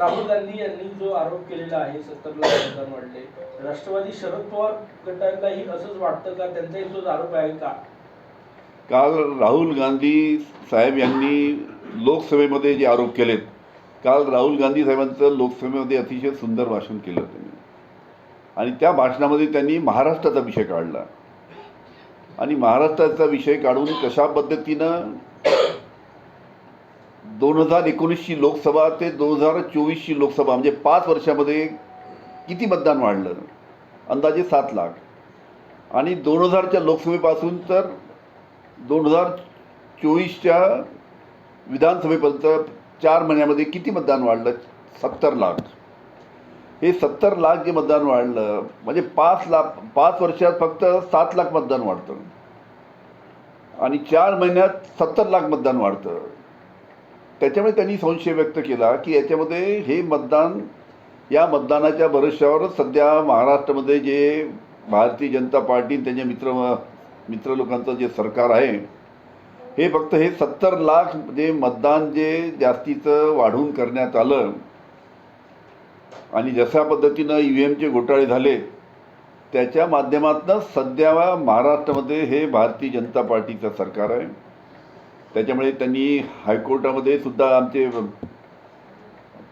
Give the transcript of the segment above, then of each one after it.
राहुल गांधी यांनी जो आरोप केलेला आहे 70 लाख मतदान वाढले, राष्ट्रवादी शरद पवार गटालाही असंच वाटतं का? त्यांचाही तोच आरोप आहे का? काल राहुल गांधी साहेब यांनी लोकसभेमध्ये जे आरोप केलेत, काल राहुल गांधी साहेबांचं लोकसभेमध्ये अतिशय सुंदर भाषण केलं त्यांनी आणि त्या भाषणामध्ये त्यांनी महाराष्ट्राचा विषय काढला आणि महाराष्ट्राचा विषय काढून कशा पद्धतीनं 2019ची लोकसभा ते 2024ची लोकसभा म्हणजे 5 वर्षामध्ये किती मतदान वाढलं, अंदाजे 7 लाख आणि 2000च्या लोकसभेपासून तर 2024च्या विधानसभेपर्यंत 4 महिन्यामध्ये किती मतदान वाढलं, 70 लाख. हे 70 लाख जे मतदान वाढलं म्हणजे 5 वर्षात फक्त 7 लाख मतदान वाढतं आणि 4 महिन्यात 70 लाख मतदान वाढतं. त्याच्यामुळे त्यांनी संशय व्यक्त केला की याच्यामध्ये हे मतदान, या मतदानाच्या भरोश्यावरच सध्या महाराष्ट्रामध्ये जे भारतीय जनता पार्टी त्यांच्या मित्र लोकांचं जे सरकार आहे, हे फक्त हे 70 लाख जे मतदान जे जास्तीचं वाढवून करण्यात आलं आणि जशा पद्धतीनं EVMचे घोटाळे झाले त्याच्या माध्यमातून सध्या महाराष्ट्रामध्ये हे भारतीय जनता पार्टीचं सरकार आहे. त्याच्यामुळे त्यांनी हायकोर्टामध्ये सुद्धा आमचे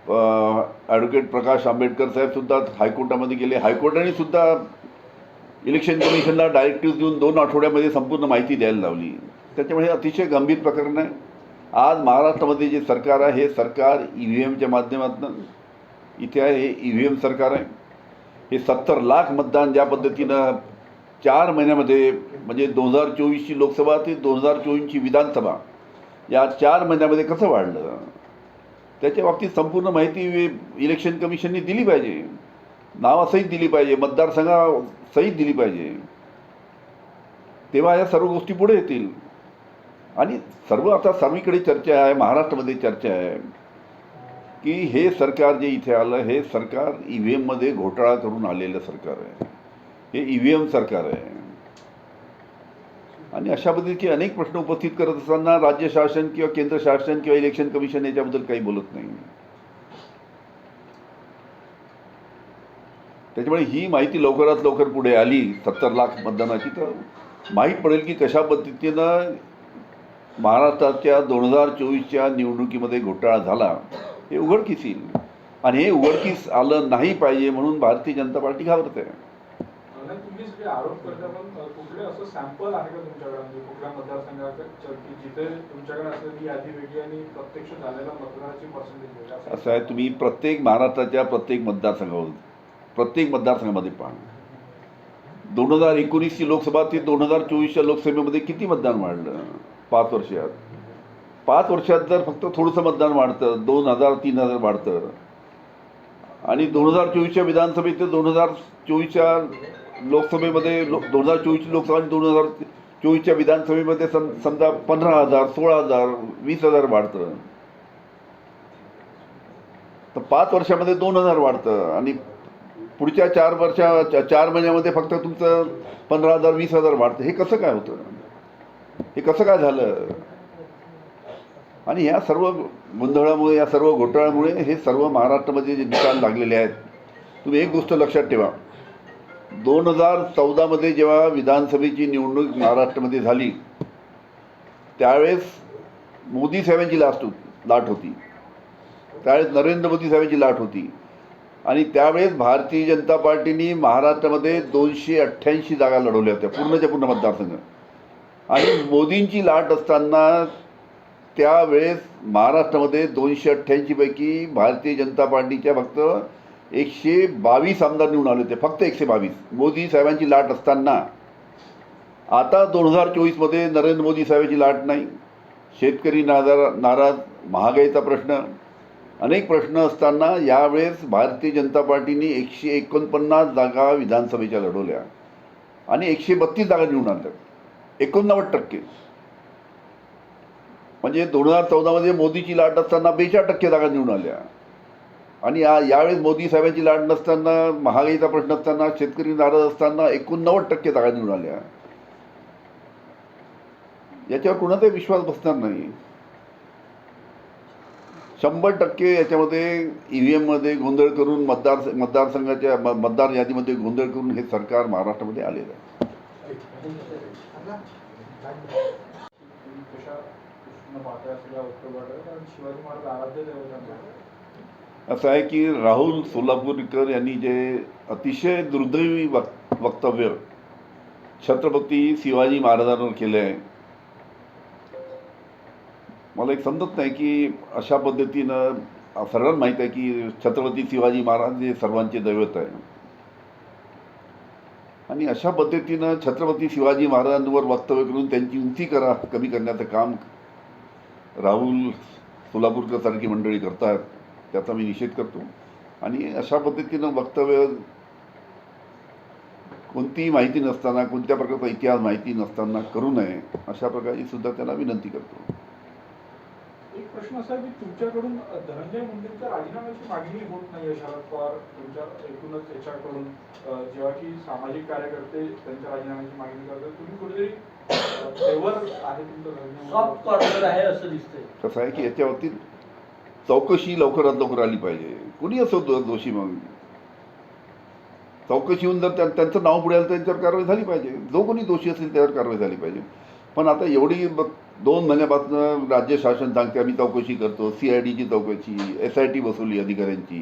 ॲडव्होकेट प्रकाश आंबेडकर साहेब सुद्धा हायकोर्टामध्ये गेले. हायकोर्टाने सुद्धा इलेक्शन कमिशनला डायरेक्टिव्ह देऊन 2 आठवड्यामध्ये संपूर्ण माहिती द्यायला लावली. त्याच्यामुळे हे अतिशय गंभीर प्रकरण आहे. आज महाराष्ट्रामध्ये जे सरकार आहे हे सरकार EVMच्या माध्यमातून इथे आहे. हे EVM सरकार आहे. हे 70 लाख मतदान ज्या पद्धतीनं 4 महिन्यामध्ये म्हणजे 2024ची लोकसभा ते 2024ची विधानसभा या 4 महिन्यामध्ये कसं वाढलं, त्याच्या बाबतीत संपूर्ण माहिती इलेक्शन कमिशनने दिली पाहिजे, नावासहित दिली पाहिजे, मतदारसंघासहित दिली पाहिजे. तेव्हा या सर्व गोष्टी पुढे येतील. आणि सर्व आता सर्वीकडे चर्चा आहे, महाराष्ट्रामध्ये चर्चा आहे की हे सरकार जे इथे आलं हे सरकार EVMमध्ये घोटाळा करून आलेलं सरकार आहे. हे EVM सरकार आहे आणि अशा पद्धतीचे अनेक प्रश्न उपस्थित करत असताना राज्य शासन किंवा केंद्र शासन किंवा इलेक्शन कमिशन याच्याबद्दल काही बोलत नाही. त्याच्यामुळे ही माहिती लवकरात लवकर पुढे आली 70 लाख मतदानाची तर माहीत पडेल की कशा पद्धतीनं महाराष्ट्राच्या 2024च्या निवडणुकीमध्ये घोटाळा झाला हे उघडकीस येईल. आणि हे उघडकीस आलं नाही पाहिजे म्हणून भारतीय जनता पार्टी घाबरते. तुम्ही जे आरोप करता पण कुठले असं सॅम्पल आहे का तुमच्याकडे, म्हणजे कुठल्या मतदारसंघाचं की जिथे तुमच्याकडे असलेली यादी वेगळी आणि प्रत्यक्ष झालेल्या मतदानाची पर्सेंटेज? असं आहे, तुम्ही महाराष्ट्राच्या प्रत्येक मतदारसंघामध्ये पहा. 2019ची लोकसभा ते 2024च्या लोकसभेमध्ये किती मतदान वाढलं 5 वर्षात? 5 वर्षात जर फक्त थोडंसं मतदान वाढतं, 2000-3000 वाढतं आणि 2024च्या विधानसभेत ते 2024च्या लोकसभेमध्ये 2024ची लोकसभा आणि 2024च्या विधानसभेमध्ये समजा 15,000, 16,000, 20,000 वाढतं. तर 5 वर्षामध्ये 2,000 वाढतं आणि पुढच्या 4 महिन्यामध्ये फक्त तुमचं 15,000, 20,000 वाढतं. हे कसं काय होतं? हे कसं काय झालं? आणि या सर्व गोंधळामुळे, या सर्व घोटाळ्यामुळे हे सर्व महाराष्ट्रामध्ये जे निकाल लागलेले आहेत. तुम्ही एक गोष्ट लक्षात ठेवा, 2014मध्ये जेव्हा विधानसभेची निवडणूक महाराष्ट्रामध्ये झाली त्यावेळेस मोदी साहेबांची लाट होती, त्यावेळेस नरेंद्र मोदी साहेबांची लाट होती आणि त्यावेळेस भारतीय जनता पार्टीने महाराष्ट्रामध्ये 288 जागा लढवल्या होत्या, पूर्णच्या पूर्ण मतदारसंघ. आणि मोदींची लाट असताना त्यावेळेस महाराष्ट्रामध्ये 288 पैकी भारतीय जनता पार्टीच्या फक्त 122 आमदार निवडून आले होते, फक्त 122 मोदी साहेबांची लाट असताना. आता 2024मध्ये नरेंद्र मोदी साहेबांची लाट नाही, शेतकरी नाराज, महागाईचा प्रश्न, अनेक प्रश्न असताना यावेळेस भारतीय जनता पार्टीने 149 जागा विधानसभेच्या लढवल्या आणि 132 जागा निवडून आणल्या, 89%. म्हणजे 2014मध्ये मोदीची लाट असताना 42% जागा निवडून आल्या आणि यावेळेस मोदी साहेबांची लाट नसताना, महागाईचा प्रश्न असताना, शेतकरी नाराज असताना 89% जागा निवडून आल्या. याच्यावर कुणाचाही विश्वास बसणार नाही. 100% याच्यामध्ये EVM मध्ये गोंधळ करून मतदारसंघाच्या मतदार यादीमध्ये गोंधळ करून हे सरकार महाराष्ट्रामध्ये आलेलं आहे. तुम्ही कशा दृष्टीनं पाहताय सगळ्या वक्तव्याकडे? कारण शिवाजी महाराज आराध्य दैवत आहे. असं आहे की राहुल सोलापूरकर यांनी जे अतिशय दुर्दैवी वक्तव्य छत्रपती शिवाजी महाराजांवर केलं आहे, मला एक समजत नाही की अशा पद्धतीनं सर्वांना माहीत आहे की छत्रपती शिवाजी महाराज हे सर्वांचे दैवत आहे, आणि अशा पद्धतीनं छत्रपती शिवाजी महाराजांवर वक्तव्य करून त्यांची उंची कमी करण्याचं काम राहुल सोलापूरकर सारखी मंडळी करतात. त्याचा मी निषेध करतो. आणि अशा पद्धतीनं वक्तव्य कोणतीही माहिती नसताना, कोणत्या प्रकारचा इतिहास माहिती नसताना करू नये, अशा प्रकारची सुद्धा त्याला विनंती करतो. एक प्रश्न असा आहे की तुमच्याकडून धनंजय मुंडेंच्या राजीनाम्याची मागणी होत नाही शरद पवार तुमच्या एकूणच याच्याकडून, जेव्हा की सामाजिक कार्यकर्ते त्यांच्या राजीनाम्याची मागणी करतात, तुम्ही कुठेतरी फेवर आहे तुमचं धनंजय सॉफ्ट कॉर्नर आहे असं दिसतंय. कसं आहे की याच्यावरती चौकशी लवकरात लवकर आली पाहिजे. कुणी असो दोषी, मग चौकशी होऊन जर त्यांचं नाव पुढे आलं तर त्यांच्यावर कारवाई झाली पाहिजे. जो कोणी दोषी असेल त्यावर कारवाई झाली पाहिजे. पण आता एवढी 2 महिन्यापासून राज्य शासन सांगते आम्ही चौकशी करतो, CIDची चौकशी, SIT बसवली अधिकाऱ्यांची,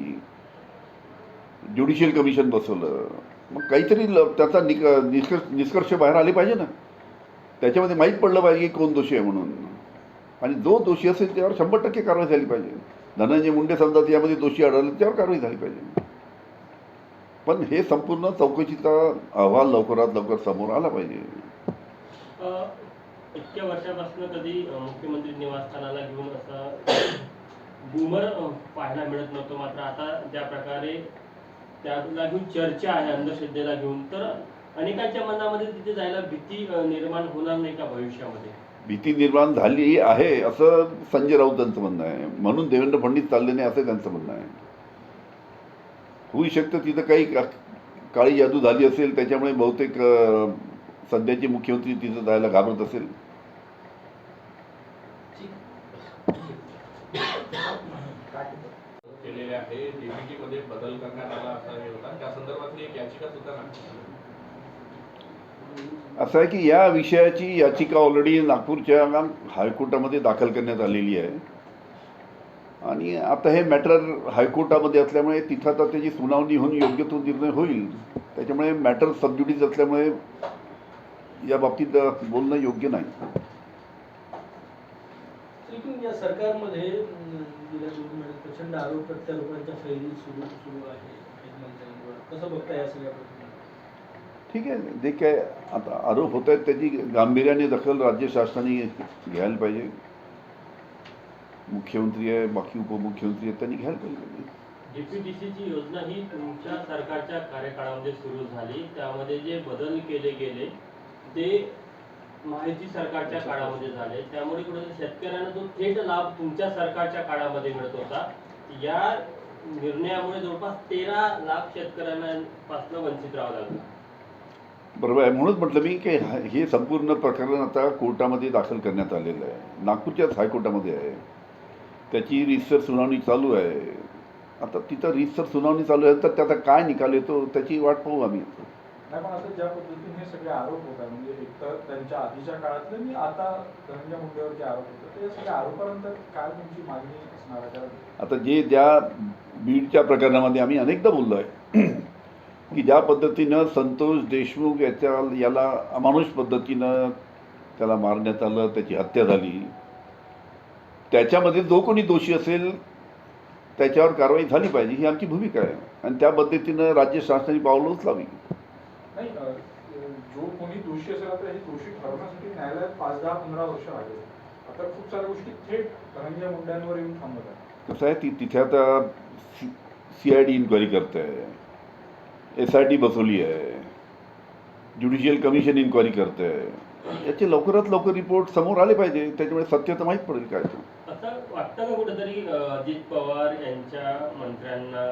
ज्युडिशियल कमिशन बसवलं, मग काहीतरी त्याचा निष्कर्ष बाहेर आले पाहिजे ना. त्याच्यामध्ये माहीत पडलं पाहिजे की कोण दोषी आहे म्हणून, आणि जो दोषी असेल त्यावर 100% कारवाई झाली पाहिजे. धनंजय मुंडे समजा यामध्ये दोषी आढळले त्यावर कारवाई झाली पाहिजे. पण हे संपूर्ण चौकशीचा अहवाल लवकरात लवकर समोर आला पाहिजे. इतक्या वर्षापासून कधी मुख्यमंत्री निवासस्थानाला घेऊन असा बूमर पाहायला मिळत नव्हतं, मात्र आता ज्या प्रकारे त्याला घेऊन चर्चा आहे, अंधश्रद्धेला घेऊन, तर अनेकांच्या मनामध्ये तिथे जायला भीती निर्माण होणार नाही का भविष्यामध्ये? भीती निर्माण झाली आहे असं संजय राऊतांचं म्हणणं आहे, म्हणून देवेंद्र फडणवीस चालले नाही असं त्यांचं म्हणणं आहे. होऊ शकतं तिथं काही काळी जादू झाली असेल, त्याच्यामुळे बहुतेक सध्याचे मुख्यमंत्री तिथं जायला घाबरत असेल. केलेले आहे, DPT मध्ये बदल करण्यात आला असा हे होता, त्या संदर्भातली एक याचिका सुद्धा नाही. असं आहे की या विषयाची याचिका ऑलरेडी नागपूरच्या हायकोर्टामध्ये दाखल करण्यात आलेली आहे, आणि आता हे मॅटर हायकोर्टामध्ये असल्यामुळे तिथं आता त्याची सुनावणी होऊन योग्य तो निर्णय होईल. त्याच्यामुळे मॅटर सबज्युडिस असल्यामुळे या बाबतीत बोलणं योग्य नाही. लेकिन या सरकारमध्ये गेल्या 2 महिन्यात प्रचंड आरोप प्रत्यारोपांच्या फैली सुरू आहे मंत्र्यांवर. कसं बघता या सगळ्या प्रश्नाला? ठीक आहे, जे काय आता आरोप होत आहेत त्याची गांभीर्याने दखल राज्य शासनाने घ्यायला पाहिजे. मुख्यमंत्री आहे, बाकी उपमुख्यमंत्री आहेत, त्यांनी घ्यायला पाहिजे. DPTCची योजना ही तुमच्या सरकारच्या कार्यकाळामध्ये सुरू झाली, त्यामध्ये जे बदल केले गेले ते माहिती सरकारच्या काळामध्ये झाले, त्यामुळे कुठे शेतकऱ्यांना जो थेट लाभ तुमच्या सरकारच्या काळामध्ये मिळत होता, या निर्णयामुळे जवळपास 13 लाख शेतकऱ्यांपासून वंचित राहावं लागलं. बरोबर आहे, म्हणूनच म्हटलं मी की हे संपूर्ण प्रकरण आता कोर्टामध्ये दाखल करण्यात आलेलं आहे, नागपूरच्याच हायकोर्टामध्ये आहे. त्याची रीतसर सुनावणी चालू आहे. आता तिथं रीतसर सुनावणी चालू आहे, तर त्याचा काय निकाल येतो त्याची वाट पाहू आम्ही. नाही, पण आता ज्या पद्धतीने हे सगळे आरोप होत आहे, म्हणजे एक तर त्यांच्या आधीच्या काळातले आणि आता धनंजय मुंडेवर जे आरोप होतात, ते सगळ्या आरोपानंतर काय तुमची मागणी असणार आहे? आता ज्या बीडच्या प्रकरणामध्ये आम्ही अनेकदा बोललो आहे की ज्या पद्धतीनं संतोष देशमुख याला अमानुष पद्धतीनं त्याला मारण्यात आलं, त्याची हत्या झाली, त्याच्यामध्ये जो कोणी दोषी असेल त्याच्यावर कारवाई झाली पाहिजे, ही आमची भूमिका आहे. आणि त्या पद्धतीनं राज्य शासनाने पावलं उचलावी. नाही, जो कोणी दोषी असेल आता हे दोषी ठरवण्यासाठी न्यायालयात 5, 10, 15 वर्ष लागेल. आता खूप साऱ्या गोष्टी थेट धनंजय मुंड्यांवर येऊन थांबत आहे. कसं आहे, तिथे आता CID इन्क्वायरी करते आहे, SIT बसवली आहे, ज्युडिशियल कमिशन इन्क्वायरी करते आहे. याचे लवकरात लवकर रिपोर्ट समोर आले पाहिजे, त्याच्यामुळे सत्य तर माहीत पडेल काय ते. असं वाटतं ना कुठेतरी अजित पवार यांच्या मंत्र्यांना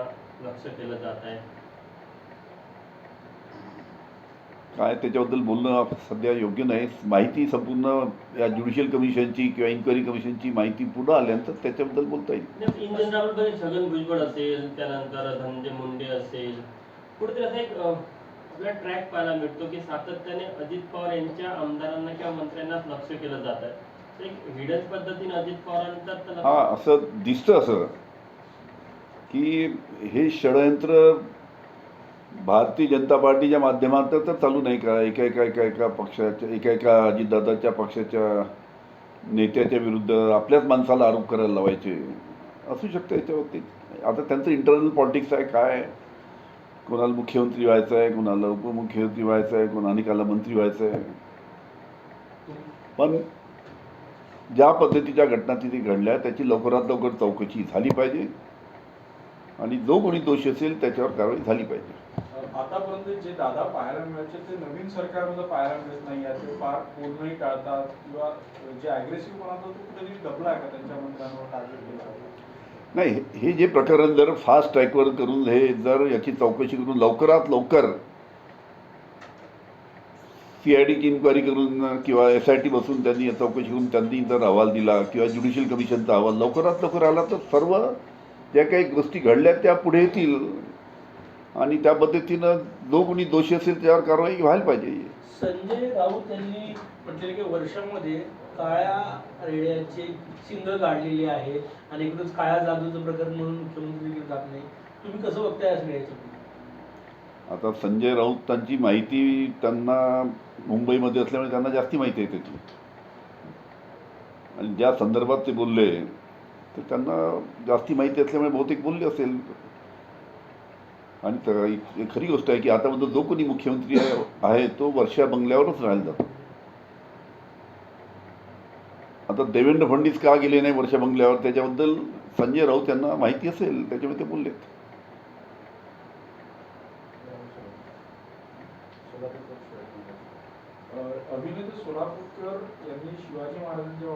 लक्ष केलं जात आहे? काय त्याच्याबद्दल बोलणं सध्या योग्य नाही. माहिती संपूर्ण या ज्युडिशियल कमिशनची किंवा इन्क्वायरी कमिशनची माहिती पुढं आल्यानंतर त्याच्याबद्दल बोलता येईल. इन जनरल मध्ये छगन भुजबळ असेल, त्यानंतर धनंजय मुंडे असेल, कुठेतरी असा एक आपला ट्रॅक पाहायला मिळतो की सातत्याने अजित पवार यांच्या आमदारांना किंवा मंत्र्यांना लक्ष केलं जात आहे. एक हिडन पद्धतीने अजित पवारांचा हा असं दिसतं असं की हे षडयंत्र भारतीय जनता पार्टीच्या माध्यमातून तर चालू नाही का, एका पक्षाच्या एका अजितदादाच्या पक्षाच्या नेत्याच्या विरुद्ध आपल्याच माणसाला आरोप करायला लावायचे, असू शकतं याच्यावरती. आता त्यांचं इंटरनल पॉलिटिक्स आहे, काय कोणाला मुख्यमंत्री व्हायचं आहे, कोणाला उपमुख्यमंत्री व्हायचं आहे, कोणाला मंत्री व्हायचं आहे. पण ज्या पद्धतीच्या घटना तिथे घडल्या त्याची लवकरात लवकर चौकशी झाली पाहिजे आणि जो कोणी दोषी असेल त्याच्यावर कारवाई झाली पाहिजे. आतापर्यंत जे दादा पाहायला मिळायचे ते नवीन सरकारमध्ये पाहायला मिळत नाही. ते फार बोलणंही टाळतात किंवा जे अग्रेसिव्ह पण तो कुठेतरी दबला आहे का त्यांच्या मंत्र्यांवर टार्गेट केला? नाही, हे जे प्रकरण जर फास्ट ट्रॅकवर करून हे जर याची चौकशी करून लवकरात लवकर CIDची इन्क्वायरी करून किंवा SIT बसून त्यांनी चौकशी करून त्यांनी जर अहवाल दिला किंवा ज्युडिशियल कमिशनचा अहवाल लवकरात लवकर आला तर सर्व ज्या काही गोष्टी घडल्या त्या पुढे येतील आणि त्या पद्धतीनं जो कोणी दोषी असेल त्यावर कारवाई व्हायला पाहिजे. संजय राऊत यांनी म्हटलेले की वर्षामध्ये काळ्या रेड्याचे शिंग काढलेली आहे आणि इकडूनच काळ्या जादूचं प्रकरण म्हणून मुख्यमंत्री जात नाही. तुम्ही कसं बघताय या सगळ्याचं? आता संजय राऊतांची माहिती त्यांना मुंबईमध्ये असल्यामुळे त्यांना जास्ती माहिती आहे त्याची, आणि ज्या संदर्भात ते बोलले तर त्यांना जास्ती माहिती असल्यामुळे बहुतेक बोलले असेल. आणि एक खरी गोष्ट आहे की आतापर्यंत जो कोणी मुख्यमंत्री आहे तो वर्षा बंगल्यावरच राहायला जातो. आता देवेंद्र फडणवीस का गेले नाही वर्षा बंगल्यावर त्याच्याबद्दल संजय राऊत यांना माहिती असेल, त्याच्यामुळे ते बोललेत. अभिनेते सोलापूरकर यांनी शिवाजी महाराजांच्या